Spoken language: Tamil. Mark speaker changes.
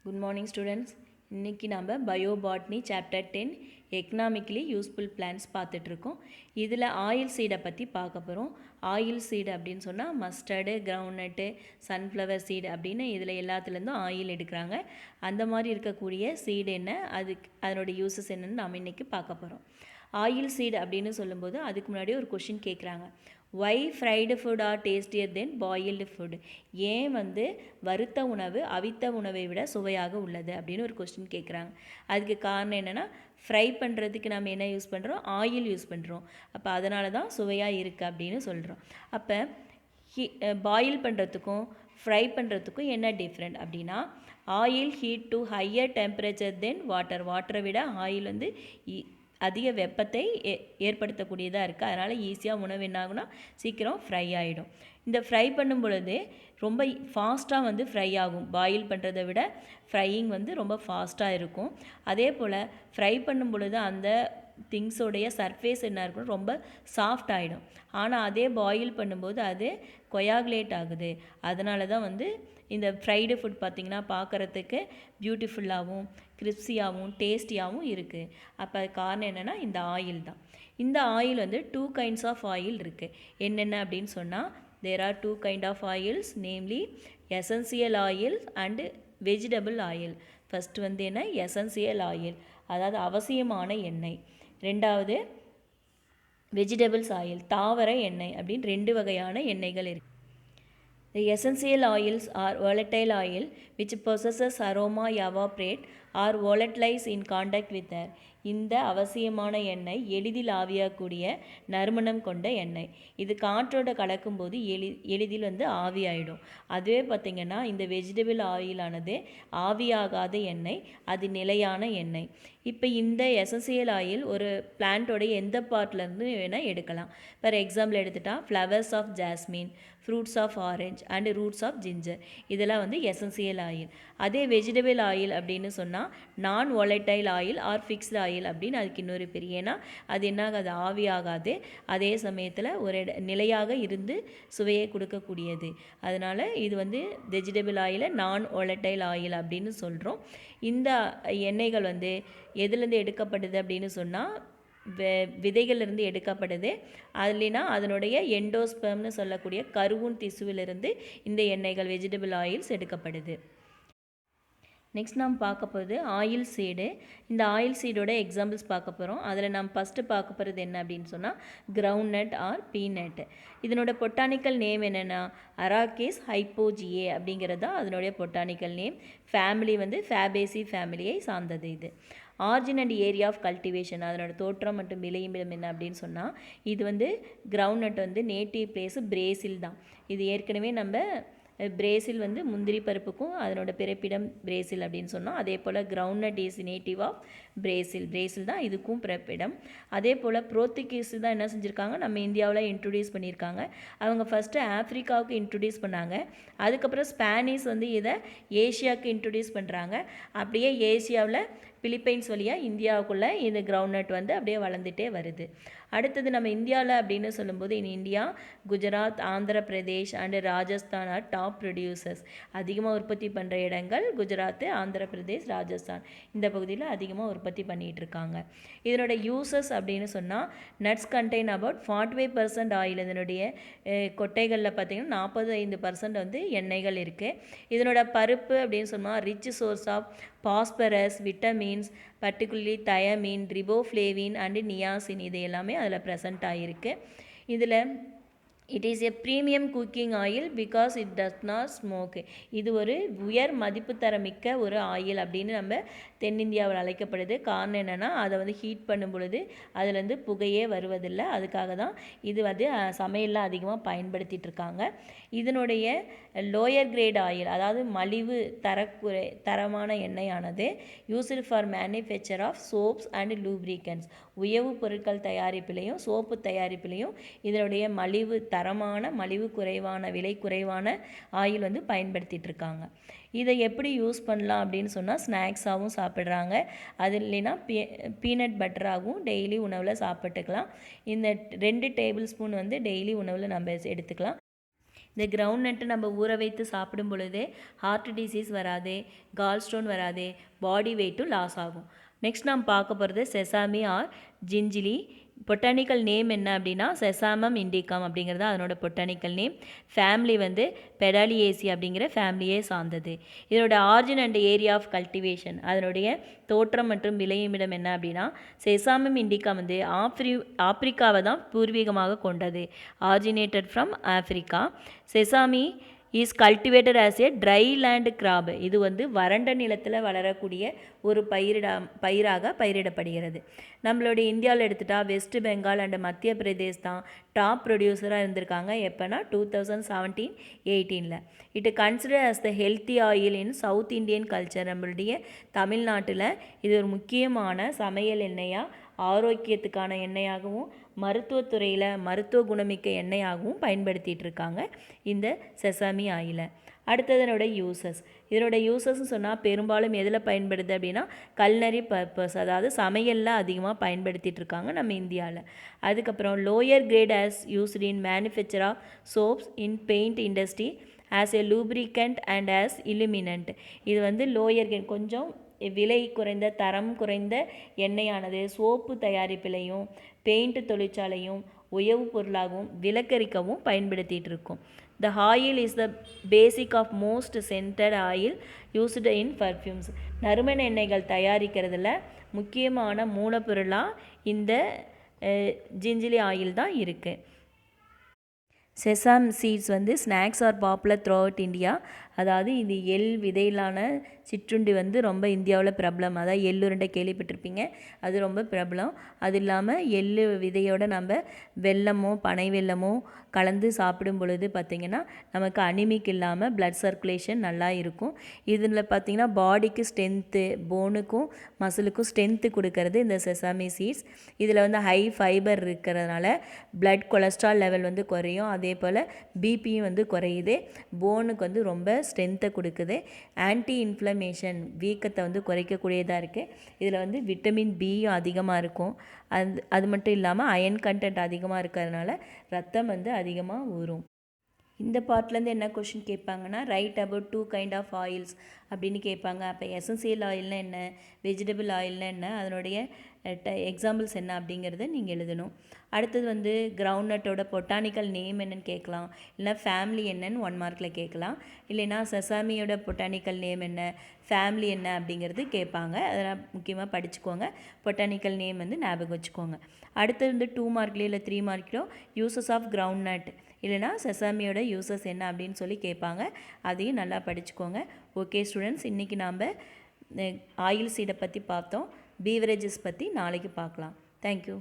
Speaker 1: Good morning students. இன்றைக்கி நம்ம biobotany chapter 10 economically useful plants பார்த்துட்ருக்கோம். இதில் ஆயில் சீடை பற்றி பார்க்க போகிறோம். ஆயில் சீடு அப்படின்னு சொன்னால் மஸ்டர்டு, கிரவுண்ட்நட்டு, சன்ஃப்ளவர் சீடு அப்படின்னு இதில் எல்லாத்துலேருந்தும் ஆயில் எடுக்கிறாங்க. அந்த மாதிரி இருக்கக்கூடிய சீடு என்ன, அதனோட யூசஸ் என்னென்னு நாம் இன்றைக்கி பார்க்க போகிறோம். ஆயில் சீடு அப்படின்னு சொல்லும்போது அதுக்கு முன்னாடி ஒரு கொஷின் கேட்குறாங்க. Y fried food R tastier தென் பாயில்டு ஃபுட்? ஏன் வறுத்த உணவு அவித்த உணவை விட சுவையாக உள்ளது அப்படின்னு ஒரு கொஸ்டின் கேட்குறாங்க. அதுக்கு காரணம் என்னென்னா, ஃப்ரை பண்ணுறதுக்கு நம்ம என்ன யூஸ் பண்ணுறோம்? ஆயில் யூஸ் பண்ணுறோம். அப்போ அதனால தான் சுவையாக இருக்குது அப்படின்னு சொல்கிறோம். அப்போ பாயில் பண்ணுறதுக்கும் ஃப்ரை பண்ணுறதுக்கும் என்ன டிஃப்ரெண்ட் அப்படின்னா, oil heat to higher temperature then வாட்டரை விட ஆயில் அதிக வெப்பத்தை ஏற்படுத்தக்கூடியதாக இருக்குது. அதனால் ஈஸியாக உணவு என்ன ஆகுனா சீக்கிரம் ஃப்ரை ஆகிடும். இந்த ஃப்ரை பண்ணும் பொழுது ரொம்ப ஃபாஸ்ட்டாக ஃப்ரை ஆகும். பாயில் பண்ணுறதை விட ஃப்ரையிங் ரொம்ப ஃபாஸ்ட்டாக இருக்கும். அதே போல் ஃப்ரை பண்ணும் பொழுது அந்த திங்ஸோடைய சர்ஃபேஸ் என்ன இருக்கும், ரொம்ப சாஃப்ட் ஆகிடும். ஆனால் அதே பாயில் பண்ணும்போது அது கொயாகுலேட் ஆகுது. அதனால தான் இந்த ஃப்ரைடு ஃபுட் பார்த்திங்கன்னா பார்க்குறதுக்கு பியூட்டிஃபுல்லாகவும் கிரிப்ஸியாகவும் டேஸ்டியாகவும் இருக்குது. அப்போ அது காரணம் என்னென்னா இந்த ஆயில் தான். இந்த ஆயில் 2 kinds ஆஃப் ஆயில் இருக்குது. என்னென்ன அப்படின்னு சொன்னால், there are 2 kinds of oils, namely essential oil and vegetable oil. First என்ன, எசென்சியல் ஆயில், அதாவது அவசியமான எண்ணெய். ரெண்டாவது வெஜிடபிள்ஸ் ஆயில், தாவர எண்ணெய் அப்படின்னு 2 வகையான எண்ணெய்கள் இருக்குது. The essential oils are volatile oil which possesses aroma, evaporate or volatilize in contact with air. இந்த அவசியமான எண்ணெய் எளிதில் ஆவியாகக்கூடிய நறுமணம் கொண்ட எண்ணெய். இது காற்றோட கலக்கும்போது எளிதில் ஆவியாயிடும். அதுவே பார்த்திங்கன்னா இந்த வெஜிடபிள் ஆயிலானது ஆவியாகாத எண்ணெய், அது நிலையான எண்ணெய். இப்போ இந்த எசென்சியல் ஆயில் ஒரு பிளான்ட்டோடைய எந்த பார்ட்லேருந்து வேணால் எடுக்கலாம். ஃபார் எக்ஸாம்பிள் எடுத்துட்டா flowers of jasmine, fruits of orange and roots of ginger, இதெல்லாம் எசென்சியல் ஆயில். அதே வெஜிடபிள் ஆயில் அப்படின்னு சொன்னால் non volatile oil or fixed oil அப்படின்னு அதுக்கு இன்னொரு பேர். ஏன்னா அது என்னாகாது, ஆவியாகாது, அதே சமயத்தில் ஒரு நிலையாக இருந்து சுவையை கொடுக்கக்கூடியது. அதனால் இது வெஜிடபிள் ஆயிலை நான் வாலடைல் ஆயில் அப்படின்னு சொல்கிறோம். இந்த எண்ணெய்கள் எதுலேருந்து எடுக்கப்படுது அப்படின்னு சொன்னால் விதைகளிலிருந்து எடுக்கப்படுது. அதுலேனா அதனுடைய எண்டோஸ்பெர்ம்னு சொல்லக்கூடிய கருவுன் திசுவிலிருந்து இந்த எண்ணெய்கள் வெஜிடபிள் ஆயில்ஸ் எடுக்கப்படுது. நெக்ஸ்ட் நாம் பார்க்க போகிறது ஆயில் சீடு. இந்த ஆயில் சீடோட எக்ஸாம்பிள்ஸ் பார்க்க போகிறோம். அதில் நாம் ஃபஸ்ட்டு பார்க்க போகிறது என்ன அப்படின்னு சொன்னால் கிரவுண்ட் ஆர் பீனட். இதனோட பொட்டானிக்கல் நேம் என்னென்னா அராக்கிஸ் ஹைப்போஜியே அப்படிங்கிறது தான் அதனுடைய பொட்டானிக்கல் நேம். ஃபேமிலி ஃபேபேசி ஃபேமிலியை சார்ந்தது. இது origin and area of cultivation, அதனோட தோற்றம் மற்றும் விளையும் என்ன அப்படின்னு சொன்னால், இது கிரவுண்ட் நேட்டிவ் பிளேஸு பிரேசில் தான். இது ஏற்கனவே நம்ம பிரேசில் முந்திரி பருப்புக்கும் அதனோட பிறப்பிடம் பிரேசில் அப்படின்னு சொன்னோம். அதே போல் groundnut is native of Brazil தான் இதுக்கும் பிறப்பிடம். அதே போல் புரோர்த்துகீஸ் தான் என்ன செஞ்சுருக்காங்க, நம்ம இந்தியாவில் இன்ட்ரடியூஸ் பண்ணியிருக்காங்க. அவங்க ஃபஸ்ட்டு ஆஃப்ரிக்காவுக்கு இன்ட்ரடியூஸ் பண்ணாங்க. அதுக்கப்புறம் ஸ்பானிஷ் இதை ஏஷியாவுக்கு இன்ட்ரடியூஸ் பண்ணுறாங்க. அப்படியே ஏஷியாவில் பிலிப்பைன்ஸ் வழியாக இந்தியாவுக்குள்ளே இந்த கிரவுண்ட்நட் அப்படியே வளர்ந்துட்டே வருது. அடுத்தது நம்ம இந்தியாவில் அப்படின்னு சொல்லும்போது India, Gujarat, Andhra Pradesh and Rajasthan are top producers. அதிகமாக உற்பத்தி பண்ணுற இடங்கள் குஜராத், ஆந்திர பிரதேஷ், ராஜஸ்தான், இந்த பகுதியில் அதிகமாக உற்பத்தி பண்ணிகிட்டு இருக்காங்க. இதனோட யூசஸ் அப்படின்னு சொன்னால், நட்ஸ் கண்டெயின் அபவுட் 45% ஆயில். இதனுடைய கொட்டைகளில் பார்த்திங்கன்னா 45% எண்ணெய்கள் இருக்குது. இதனோட பருப்பு அப்படின்னு சொன்னால் rich source of phosphorus, vitamins, particularly thiamine, riboflavin and niacin, இது எல்லாமே அதில் ப்ரெசண்ட் ஆகிருக்கு. இதில் it is a premium cooking oil because it does not smoke. இது ஒரு உயர் மதிப்பு தரமிக்க ஒரு ஆயில் அப்படின்னு நம்ம தென்னிந்தியாவில் அழைக்கப்படுது. காரணம் என்னென்னா அதை ஹீட் பண்ணும் பொழுது அதுலேருந்து புகையே வருவதில்லை. அதுக்காக தான் இது சமையலில் அதிகமாக பயன்படுத்திகிட்டு இருக்காங்க. இதனுடைய லோயர் கிரேட் ஆயில், அதாவது மலிவு தரமான எண்ணெயானது used for manufacture of soaps and lubricants. உயவு பொருட்கள் தயாரிப்பிலையும் சோப்பு தயாரிப்பிலையும் இதனுடைய மலிவு குறைவான விலை குறைவான ஆயில் பயன்படுத்திகிட்டு இருக்காங்க. இதை எப்படி யூஸ் பண்ணலாம் அப்படின்னு சொன்னால், ஸ்நாக்ஸாகவும் சாப்பிட்றாங்க. அது இல்லைன்னா பீனட் பட்டராகவும் டெய்லி உணவில் சாப்பிட்டுக்கலாம். இந்த 2 டேபிள் ஸ்பூன் டெய்லி உணவில் நம்ம எடுத்துக்கலாம். இந்த கிரவுண்ட் நட்டு நம்ம ஊற வைத்து சாப்பிடும் பொழுது ஹார்ட் டிசீஸ் வராது, கால் ஸ்டோன் வராது, பாடி வெயிட்டும் லாஸ் ஆகும். நெக்ஸ்ட் நாம் பார்க்க போகிறது செசாமி ஆர் ஜிஞ்சிலி. பொட்டானிக்கல் நேம் என்ன அப்படின்னா செசாமம் இண்டிகம் அப்படிங்கிறது அதனோட பொட்டானிக்கல் நேம். ஃபேமிலி வந்து பெடாலியேசி அப்படிங்கிற ஃபேமிலியே சார்ந்தது. இதனோட origin and area of cultivation, அதனுடைய தோற்றம் மற்றும் விளையுமிடம் என்ன அப்படின்னா செசாமம் இண்டிகா வந்து ஆப்பிரிக்காவை தான் பூர்வீகமாக கொண்டது. Originated from Africa. Sesame is cultivated as a dry land crop. இது வந்து வறண்ட நிலத்தில் வளரக்கூடிய ஒரு பயிராக பயிரிடப்படுகிறது. நம்மளுடைய இந்தியாவில் எடுத்துட்டால் வெஸ்ட் பெங்கால் அண்ட் மத்திய பிரதேஷ் தான் டாப் ப்ரொடியூசராக இருந்திருக்காங்க. எப்போனா 2017-18. It consider as the healthy oil in South Indian culture. நம்மளுடைய தமிழ்நாட்டில் இது ஒரு முக்கியமான சமையல் எண்ணெயாக, ஆரோக்கியத்துக்கான எண்ணெயாகவும், மருத்துவத்துறையில் மருத்துவ குணமிக்க எண்ணெயாகவும் பயன்படுத்திகிட்டு இருக்காங்க இந்த செசாமி ஆயிலை. அடுத்ததனோட யூசஸ். இதனோட யூசஸ்ன்னு சொன்னால் பெரும்பாலும் எதில் பயன்படுது அப்படின்னா கல்னரி பர்பஸ், அதாவது சமையலில் அதிகமாக பயன்படுத்திகிட்டு இருக்காங்க நம்ம இந்தியாவில். அதுக்கப்புறம் lower grade as used in manufacture of soaps in paint industry as a lubricant and as illuminant. இது வந்து லோயர் கிரேட், கொஞ்சம் விலை குறைந்த, தரம் குறைந்த எண்ணெயானது சோப்பு தயாரிப்பிலையும் பெயிண்ட் தொழிற்சாலையும் உயவு பொருளாகவும் விலக்கரிக்கவும் பயன்படுத்திகிட்டு இருக்கும். The oil is the basic of most scented oil used in perfumes. நறுமண எண்ணெய்கள் தயாரிக்கிறதுல முக்கியமான மூலப்பொருளாக இந்த ஜிஞ்சிலி ஆயில் தான் இருக்குது. செசாம் சீட்ஸ் வந்து snacks R popular through out India. அதாவது இது எள் விதையிலான சிற்றுண்டி வந்து ரொம்ப இந்தியாவில் பிரபலம். அதாவது எள்ளுருண்டை கேள்விப்பட்டிருப்பீங்க, அது ரொம்ப பிரபலம். அது இல்லாமல் எள்ளு விதையோடு நம்ம வெல்லமோ பனை வெல்லமோ கலந்து சாப்பிடும் பொழுது பார்த்திங்கன்னா நமக்கு அனிமிக் இல்லாமல் பிளட் சர்க்குலேஷன் நல்லா இருக்கும். இதில் பார்த்திங்கன்னா பாடிக்கு ஸ்ட்ரென்த்து, போனுக்கும் மசிலுக்கும் ஸ்ட்ரென்த்து கொடுக்கறது இந்த செசாமி சீட்ஸ். இதில் வந்து ஹை ஃபைபர் இருக்கிறதுனால பிளட் கொலஸ்ட்ரால் லெவல் வந்து குறையும். அதே போல் பிபியும் வந்து குறையுது. போனுக்கு வந்து ரொம்ப ஸ்ட்ரென்த்தை கொடுக்குது. ஆன்டி இன்ஃப்ளமேஷன், வீக்கத்தை வந்து குறைக்கக்கூடியதாக இருக்குது. இதில் வந்து விட்டமின் பியும் அதிகமாக இருக்கும். அது மட்டும் இல்லாமல் அயன் கண்டென்ட் அதிகமாக இருக்கிறதுனால ரத்தம் வந்து அதிகமாக ஊறும். இந்த பார்ட்லேருந்து என்ன கொஷின் கேட்பாங்கன்னா right about 2 kind of oils அப்படின்னு கேட்பாங்க. அப்போ எசென்சியல் ஆயில்னால் என்ன, வெஜிடபிள் ஆயில்னால் என்ன, அதனுடைய எக்ஸாம்பிள்ஸ் என்ன அப்படிங்கிறத நீங்கள் எழுதணும். அடுத்தது வந்து கிரவுண்ட் நட்டோட பொட்டானிக்கல் நேம் என்னன்னு கேட்கலாம், இல்லைனா ஃபேமிலி என்னன்னு 1 மார்க்கில் கேட்கலாம். இல்லைனா செசாமியோட பொட்டானிக்கல் நேம் என்ன, ஃபேமிலி என்ன அப்படிங்கிறது கேட்பாங்க. அதெல்லாம் முக்கியமாக படிச்சுக்கோங்க. பொட்டானிக்கல் நேம் வந்து ஞாபகம் வச்சுக்கோங்க. அடுத்தது வந்து 2 மார்க்லேயோ இல்லை 3 மார்க்லையோ யூசஸ் ஆஃப் கிரவுண்ட் நட் இல்லைனா செசாமியோட யூசஸ் என்ன அப்படின்னு சொல்லி கேட்பாங்க. அதையும் நல்லா படிச்சுக்கோங்க. ஓகே ஸ்டூடெண்ட்ஸ், இன்றைக்கி நாம் ஆயில் சீடை பற்றி பார்த்தோம். பீவரேஜஸ் பற்றி நாளைக்கு பார்க்கலாம். தேங்க்யூ.